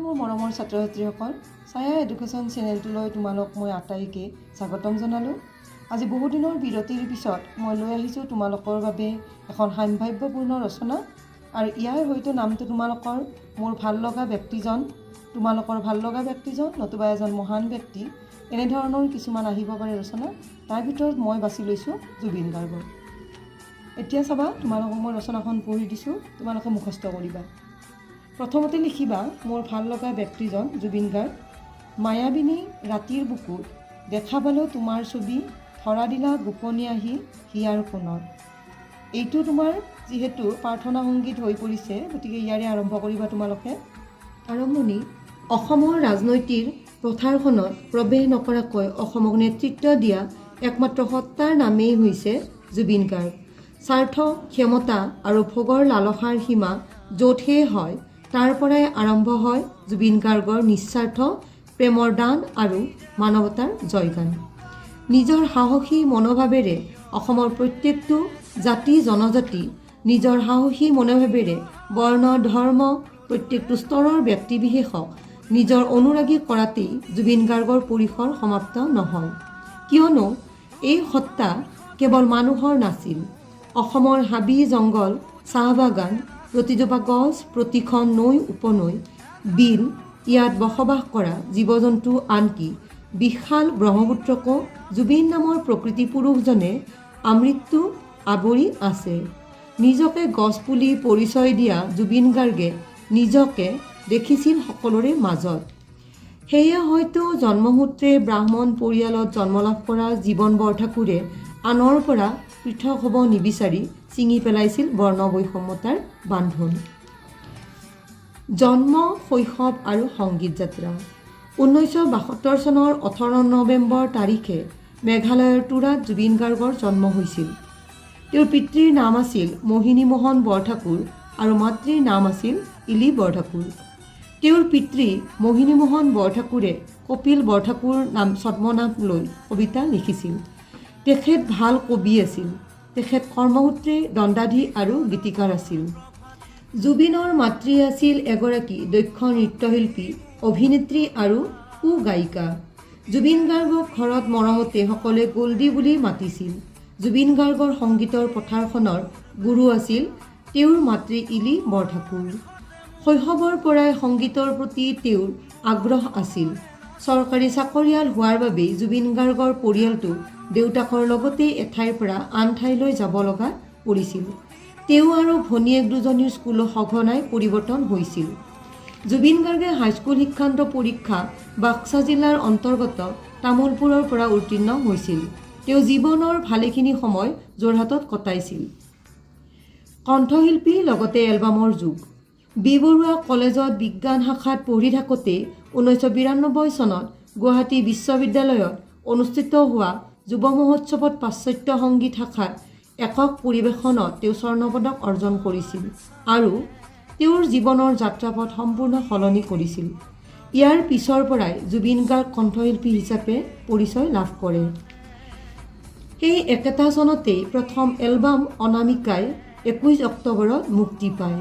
মোৰ মৰমৰ ছাত্ৰ ছাত্ৰীসকল, ছায়া এডুকেশ্যন চেনেলটোলৈ তোমালোক মই আটাইকে স্বাগতম জনালোঁ। আজি বহুদিনৰ বিৰতিৰ পিছত মই লৈ আহিছোঁ তোমালোকৰ বাবে এখন সাম্ভাৱ্যপূৰ্ণ ৰচনা, আৰু ইয়াৰ হয়তো নামটো তোমালোকৰ মোৰ ভাল লগা ব্যক্তিজন, তোমালোকৰ ভাল লগা ব্যক্তিজন নতুবা এজন মহান ব্যক্তি, এনেধৰণৰ কিছুমান আহিব পাৰে ৰচনা। তাৰ ভিতৰত মই বাছি লৈছোঁ জুবিন গাৰ্গৰ। এতিয়া চাবা, তোমালোকক মই ৰচনাখন পঢ়ি দিছোঁ, তোমালোকে মুখস্থ কৰিবা। প্ৰথমতে লিখিবা মোৰ ভাল লগা ব্যক্তিজন জুবিন গাৰ্গ। মায়াবিনী ৰাতিৰ বুকুত দেখা পালোঁ তোমাৰ ছবি, ধৰা দিলা গোপনে আহি হিয়াৰ কোণত। এইটো তোমাৰ যিহেতু প্ৰাৰ্থনা সংগীত হৈ পৰিছে, গতিকে ইয়াৰে আৰম্ভ কৰিবা তোমালোকে। আৰম্ভণি। অসমৰ ৰাজনৈতিক পথাৰখনত প্ৰৱেশ নকৰাকৈ অসমক নেতৃত্ব দিয়া একমাত্ৰ সত্তাৰ নামেই হৈছে জুবিন গাৰ্গ। স্বাৰ্থ, ক্ষমতা আৰু ভোগৰ লালসাৰ সীমা য'তহে হয়, তাৰ পৰাই আৰম্ভ হয় জুবিন গাৰ্গৰ নিস্বাৰ্থ প্ৰেমৰ দান আৰু মানৱতাৰ জয়গান। নিজৰ সাহসী মনোভাৱেৰে অসমৰ প্ৰত্যেকটো জাতি জনজাতি, নিজৰ সাহসী মনোভাৱেৰে বৰ্ণ ধৰ্ম প্ৰত্যেকটো স্তৰৰ ব্যক্তিবিশেষক নিজৰ অনুৰাগী কৰাতেই জুবিন গাৰ্গৰ পৰিসৰ সমাপ্ত নহয়। কিয়নো এই সত্তা কেৱল মানুহৰ নাছিল। অসমৰ হাবি জংঘল, চাহ বাগান, প্ৰতিজোপা গছ, প্ৰতিখন নৈ উপনৈ, বিল, ইয়াত বসবাস কৰা জীৱ জন্তু, আনকি বিশাল ব্ৰহ্মপুত্ৰকো জুবিন নামৰ প্ৰকৃতি পুৰুষজনে আমৃত্যু আৱৰি আছে। নিজকে গছপুলি পৰিচয় দিয়া জুবিন গাৰ্গে নিজকে দেখিছিল সকলোৰে মাজত। সেয়ে হয়তো জন্মসূত্ৰে ব্ৰাহ্মণ পৰিয়ালত জন্ম লাভ কৰা জীৱন বৰঠাকুৰে আনৰ পৰা পৃথক হ'ব নিবিচাৰি ছিঙি পেলাইছিল বৰ্ণ বৈষম্যতাৰ বান্ধোন। জন্ম, শৈশৱ আৰু সংগীত যাত্ৰা। 1972 চনৰ 18 নৱেম্বৰ তাৰিখে মেঘালয়ৰ তুৰাত জুবিন গাৰ্গৰ জন্ম হৈছিল। তেওঁৰ পিতৃৰ নাম আছিল মোহিনী মোহন বৰঠাকুৰ আৰু মাতৃৰ নাম আছিল ইলি বৰঠাকুৰ। তেওঁৰ পিতৃ মোহিনী মোহন বৰঠাকুৰে কপিল বৰঠাকুৰ ছদ্মনাম লৈ কবিতা লিখিছিল। তেখেত ভাল কবি আছিল। তেখেত কৰ্মসূত্ৰে দণ্ডাধী আৰু গীতিকাৰ আছিল। জুবিনৰ মাতৃ আছিল এগৰাকী দক্ষ নৃত্যশিল্পী, অভিনেত্ৰী আৰু সুগায়িকা। জুবিন গাৰ্গক ঘৰত মৰমতে সকলোৱে গোল্ডি বুলি মাতিছিল। জুবিন গাৰ্গৰ সংগীতৰ পথাৰখনৰ গুৰু আছিল তেওঁৰ মাতৃ ইলি বৰঠাকুৰ। শৈশৱৰ পৰাই সংগীতৰ প্ৰতি তেওঁৰ আগ্ৰহ আছিল। চৰকাৰী চাকৰিয়াল হোৱাৰ বাবেই জুবিন গাৰ্গৰ পৰিয়ালটো দেউতাকৰ লগতে এঠাইৰ পৰা আন ঠাইলৈ যাব লগা পৰিছিল। তেওঁ আৰু ভনীয়েক দুজনীৰ স্কুলো সঘনাই পৰিৱৰ্তন হৈছিল। জুবিন গাৰ্গে হাইস্কুল শিক্ষান্ত পৰীক্ষা বাক্সা জিলাৰ অন্তৰ্গত তামোলপুৰৰ পৰা উত্তীৰ্ণ হৈছিল। তেওঁ জীৱনৰ ভালেখিনি সময় যোৰহাটত কটাইছিল। কণ্ঠশিল্পী, লগতে এলবামৰ যুগ। বি বৰুৱা কলেজত বিজ্ঞান শাখাত পঢ়ি থাকোঁতে 1992 চনত গুৱাহাটী বিশ্ববিদ্যালয়ত অনুষ্ঠিত হোৱা যুৱ মহোৎসৱত পাশ্চাত্য সংগীত শাখাত একক পৰিৱেশনত তেওঁ স্বৰ্ণপদক অৰ্জন কৰিছিল আৰু তেওঁৰ জীৱনৰ যাত্ৰাপথ সম্পূৰ্ণ সলনি কৰিছিল। ইয়াৰ পিছৰ পৰাই জুবিন গাৰ্গ কণ্ঠশিল্পী হিচাপে পৰিচয় লাভ কৰে। সেই একেটা চনতেই প্ৰথম এলবাম অনামিকাই 21 অক্টোবৰত মুক্তি পায়।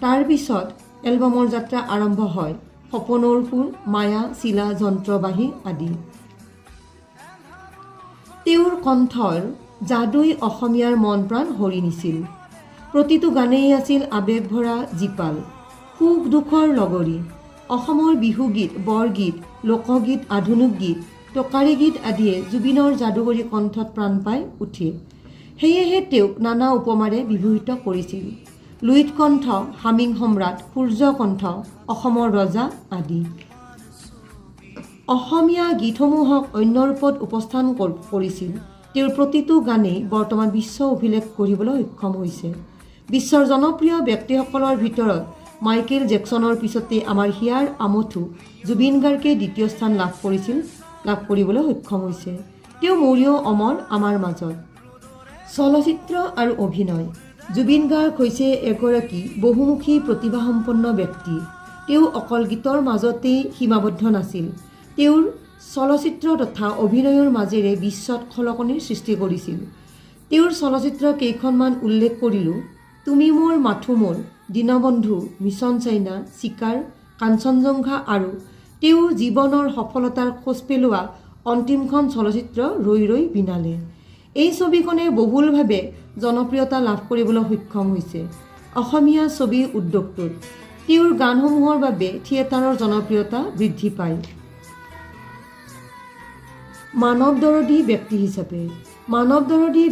তাৰ পিছত এলবামৰ যাত্ৰা আৰম্ভ হয় সপোনৰ সুৰ, মায়া, চিলা, যন্ত্ৰবাহী আদি। তেওঁৰ কণ্ঠৰ যাদুই অসমীয়াৰ মন প্ৰাণ হৰি নিছিল। প্ৰতিটো গানেই আছিল আৱেগ ভৰা জীপাল, সুখ দুখৰ লগৰী। অসমৰ বিহুগীত, বৰগীত, লোকগীত, আধুনিক গীত, টোকাৰী গীত আদিয়ে জুবিনৰ যাদুকৰী কণ্ঠত প্ৰাণ পাই উঠে। সেয়েহে তেওঁক নানা উপমাৰে বিভূষিত কৰিছিল। লুইত কণ্ঠ, হামিং সম্ৰাট, সূৰ্য কণ্ঠ, অসমৰ ৰজা আদি। অসমীয়া গীতসমূহক অন্য ৰূপত উপস্থান কৰিছিল। তেওঁৰ প্ৰতিটো গানেই বৰ্তমান বিশ্ব অভিলেখ গঢ়িবলৈ সক্ষম হৈছে। বিশ্বৰ জনপ্ৰিয় ব্যক্তিসকলৰ ভিতৰত মাইকেল জেকচনৰ পিছতে আমাৰ হিয়াৰ আমঠু জুবিন গাৰ্গে দ্বিতীয় স্থান লাভ কৰিবলৈ সক্ষম হৈছে। তেওঁ মৰিও অমৰ আমাৰ মাজত। চলচ্চিত্ৰ আৰু অভিনয়। জুবিন গাৰ্গ হৈছে এগৰাকী বহুমুখী প্ৰতিভাসম্পন্ন ব্যক্তি। তেওঁ অকল গীতৰ মাজতেই সীমাবদ্ধ নাছিল। তেওঁৰ চলচ্চিত্ৰ তথা অভিনয়ৰ মাজেৰে বিশ্বত খলকনিৰ সৃষ্টি কৰিছিল। তেওঁৰ চলচ্চিত্ৰ কেইখনমান উল্লেখ কৰিলোঁ: তুমি মোৰ, মাথো মোৰ, দীনবন্ধু, মিছন চাইনা, চিকাৰ, কাঞ্চনজংঘা আৰু তেওঁৰ জীৱনৰ সফলতাৰ খোজ পেলোৱা অন্তিমখন চলচ্চিত্ৰ ৰৈ ৰৈ বিনালে। এই ছবিখনে বহুলভাৱে জনপ্ৰিয়তা লাভ কৰিবলৈ সক্ষম হৈছে। অসমীয়া ছবি উদ্যোগটোত তেওঁৰ গানসমূহৰ বাবে থিয়েটাৰৰ জনপ্ৰিয়তা বৃদ্ধি পায়। মানৱদৰদী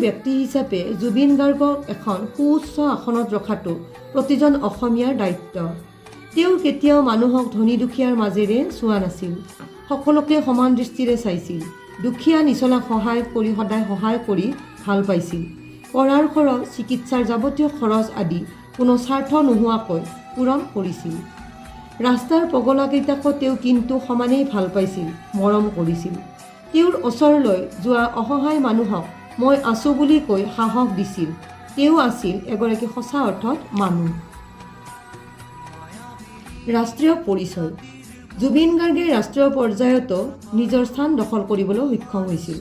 ব্যক্তি হিচাপে জুবিন গাৰ্গক এখন সুউচ্চ আসনত ৰখাটো প্ৰতিজন অসমীয়াৰ দায়িত্ব। তেওঁ কেতিয়াও মানুহক ধনী দুখীয়াৰ মাজেৰে চোৱা নাছিল। সকলোকে সমান দৃষ্টিৰে চাইছিল। দুখীয়া নিচলাক সদায় সহায় কৰি ভাল পাইছিল। পঢ়াৰ খৰচ, চিকিৎসাৰ যাৱতীয় খৰচ আদি কোনো স্বাৰ্থ নোহোৱাকৈ পূৰণ কৰিছিল। ৰাস্তাৰ পগলাকেইটাকো তেওঁ কিন্তু সমানেই ভাল পাইছিল, মৰম কৰিছিল। তেওঁৰ ওচৰলৈ যোৱা অসহায় মানুহক মই আছোঁ বুলি কৈ সাহস দিছিল। তেওঁ আছিল এগৰাকী সঁচা অৰ্থত মানুহ। ৰাষ্ট্ৰীয় পৰিচয়। জুবিন গাৰ্গে ৰাষ্ট্ৰীয় পৰ্যায়তো নিজৰ স্থান দখল কৰিবলৈ সক্ষম হৈছিল।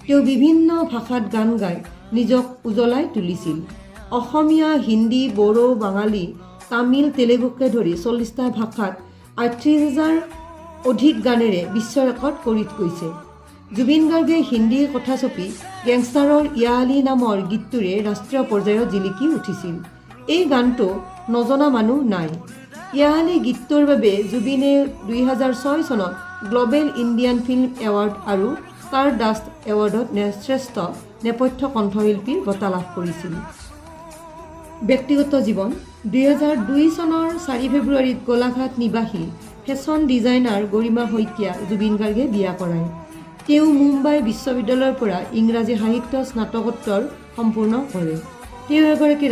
তেওঁ বিভিন্ন ভাষাত গান গাই নিজক উজ্বলাই তুলিছিল। অসমীয়া, হিন্দী, বড়ো, বাঙালী, তামিল, তেলেগুকে ধৰি 40টা ভাষাত 38,000 অধিক গানেৰে বিশ্ব ৰেকৰ্ড কৰি গৈছে। জুবিন গাৰ্গে হিন্দীৰ কথাছপি গেংষ্টাৰৰ ইয়া আলী নামৰ গীতটোৰে ৰাষ্ট্ৰীয় পৰ্যায়ত জিলিকি উঠিছিল। এই গানটো নজনা মানুহ নাই। ইয়া আলী গীতটোৰ বাবে জুবিনে 2006 চনত গ্ল'বেল ইণ্ডিয়ান ফিল্ম এৱাৰ্ড আৰু ষ্টাৰডাষ্ট এৱাৰ্ডত শ্ৰেষ্ঠ নেপথ্য কণ্ঠশিল্পীৰ বঁটা লাভ কৰিছিল। ব্যক্তিগত জীৱন। 2002 চনৰ 4 ফেব্ৰুৱাৰীত গোলাঘাট নিবাসী ফেশ্বন ডিজাইনাৰ গৰিমা শইকীয়া জুবিন গাৰ্গে বিয়া কৰায়। তেওঁ মুম্বাই বিশ্ববিদ্যালয়ৰ পৰা ইংৰাজী সাহিত্য স্নাতকোত্তৰ সম্পূৰ্ণ কৰে। তেওঁ এগৰাকী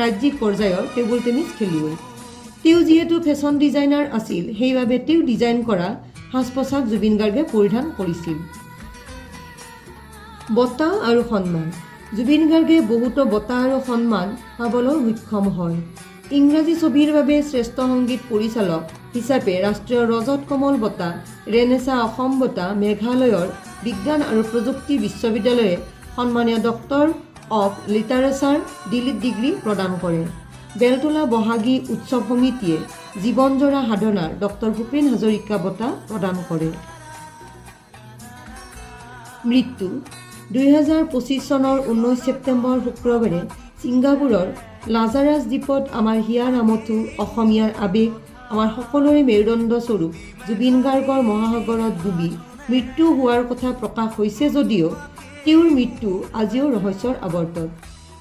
ৰাজ্যিক পৰ্যায়ৰ টেবুল টেনিছ খেলুৱৈ। তেওঁ যিহেতু ফেশ্বন ডিজাইনাৰ আছিল, সেইবাবে তেওঁ ডিজাইন কৰা সাজ পোছাক জুবিন গাৰ্গে পৰিধান কৰিছিল। বঁটা আৰু সন্মান। জুবিন গাৰ্গে বহুতো বঁটা আৰু সন্মান পাবলৈ সক্ষম হয়। ইংৰাজী ছবিৰ বাবে শ্ৰেষ্ঠ সংগীত পৰিচালক হিচাপে ৰাষ্ট্ৰীয় ৰজত কমল বঁটা, ৰেনেছা অসম বঁটা, মেঘালয়ৰ বিজ্ঞান আৰু প্ৰযুক্তি বিশ্ববিদ্যালয়ে সন্মানীয় ডক্টৰ অৱ লিটাৰেচাৰ ডিগ্ৰী প্ৰদান কৰে। বেলতলা বহাগী উৎসৱ সমিতিয়ে জীৱনজোৰা সাধনাৰ ডক্টৰ ভূপেন হাজৰিকা বঁটা প্ৰদান কৰে। মৃত্যু। 2025 চনৰ 19 ছেপ্টেম্বৰ শুক্ৰবাৰে ছিংগাপুৰৰ লাজাৰাছ দ্বীপত আমাৰ হিয়াৰ আমঠু অসমীয়াৰ আৱেগ, আমাৰ সকলোৰে মেৰুদণ্ড স্বৰূপ জুবিন গাৰ্গৰ মহাসাগৰত ডুবি মৃত্যু হোৱাৰ কথা প্ৰকাশ হৈছে যদিও তেওঁৰ মৃত্যু আজিও ৰহস্যৰ আৱৰ্তত।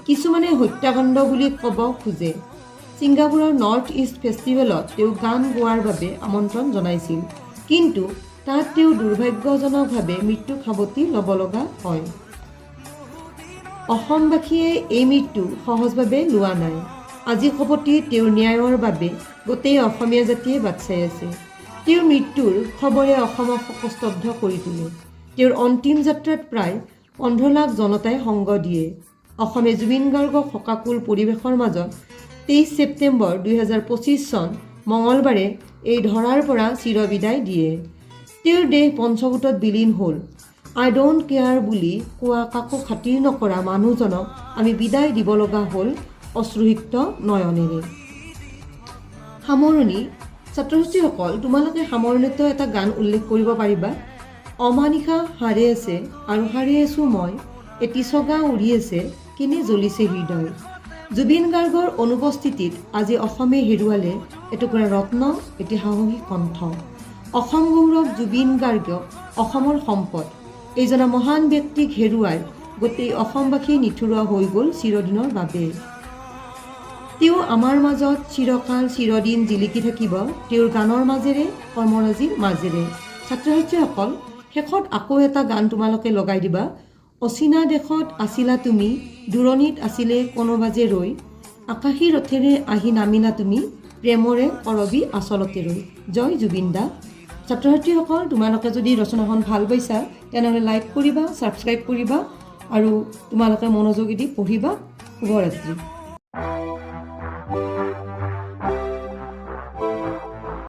কিছুমানে হত্যাকাণ্ড বুলি ক'ব খোজে। ছিংগাপুৰৰ নৰ্থ ইষ্ট ফেষ্টিভেলত তেওঁ গান গোৱাৰ বাবে আমন্ত্ৰণ জনাইছিল, কিন্তু তাত তেওঁ দুৰ্ভাগ্যজনকভাৱে মৃত্যু সাৱটি ল'ব লগা হয়। অসমবাসীয়ে এই মৃত্যু সহজভাৱে লোৱা নাই। আজি খবতি তেওঁৰ ন্যায়ৰ বাবে গোটেই অসমীয়া জাতিয়ে বাট চাই আছে। তেওঁৰ মৃত্যুৰ খবৰে অসমক শোকস্তব্ধ কৰি তোলে। তেওঁৰ অন্তিম যাত্ৰাত প্ৰায় 15 লাখ জনতাই সংগ দিয়ে। অসমে জুবিন গাৰ্গক শোকাকুল পৰিৱেশৰ মাজত 23 ছেপ্টেম্বৰ 2025 চন মঙলবাৰে এই ধৰাৰ পৰা চিৰবিদায় দিয়ে। তেওঁৰ দেহ পঞ্চভূতত বিলীন হ'ল। আই ডোণ্ট কেয়াৰ বুলি কোৱা কাকো খাতিৰ নকৰা মানুহজনক আমি বিদায় দিব লগা হ'ল অশ্ৰুসিক্ত নয়নেৰে। সামৰণি। ছাত্ৰ-ছাত্ৰীসকল, তোমালোকে সামৰণিতো এটা গান উল্লেখ কৰিব পাৰিবা? অমানিশা হাৰে আছে আৰু হাৰে আছোঁ মই, এটি চগা উৰি আছে, কেনে জ্বলিছে হৃদয়। জুবিন গাৰ্গৰ অনুপস্থিতিত আজি অসমে হেৰুৱালে এটুকুৰা ৰত্ন, এটি সাহসী কণ্ঠ। অসম গৌৰৱ জুবিন গাৰ্গ অসমৰ সম্পদ। এইজনা মহান ব্যক্তিক হেৰুৱাই গোটেই অসমবাসী নিঠুৰা হৈ গ'ল চিৰদিনৰ বাবে। তেওঁ আমাৰ মাজত চিৰকাল চিৰদিন জিলিকি থাকিব তেওঁৰ গানৰ মাজেৰে, কৰ্মৰাজিৰ মাজেৰে। ছাত্ৰ-ছাত্ৰীসকল, শেষত আকৌ এটা গান তোমালোকে লগাই দিবা। অচিনা দেশত আছিলা তুমি, দূৰণিত আছিলে কোনোবা যে ৰৈ, আকাশী ৰথেৰে আহি নামিলা তুমি, প্ৰেমৰে কৰবি আচলতে ৰৈ। জয় জুবিন দা। ছাত্ৰ-ছাত্ৰীসকল, তোমালোকে যদি ৰচনাখন ভাল পাইছা তেনেহ'লে লাইক কৰিবা, ছাবস্ক্ৰাইব কৰিবা আৰু তোমালোকে মনোযোগেদি পঢ়িবা। শুভৰাত্ৰি।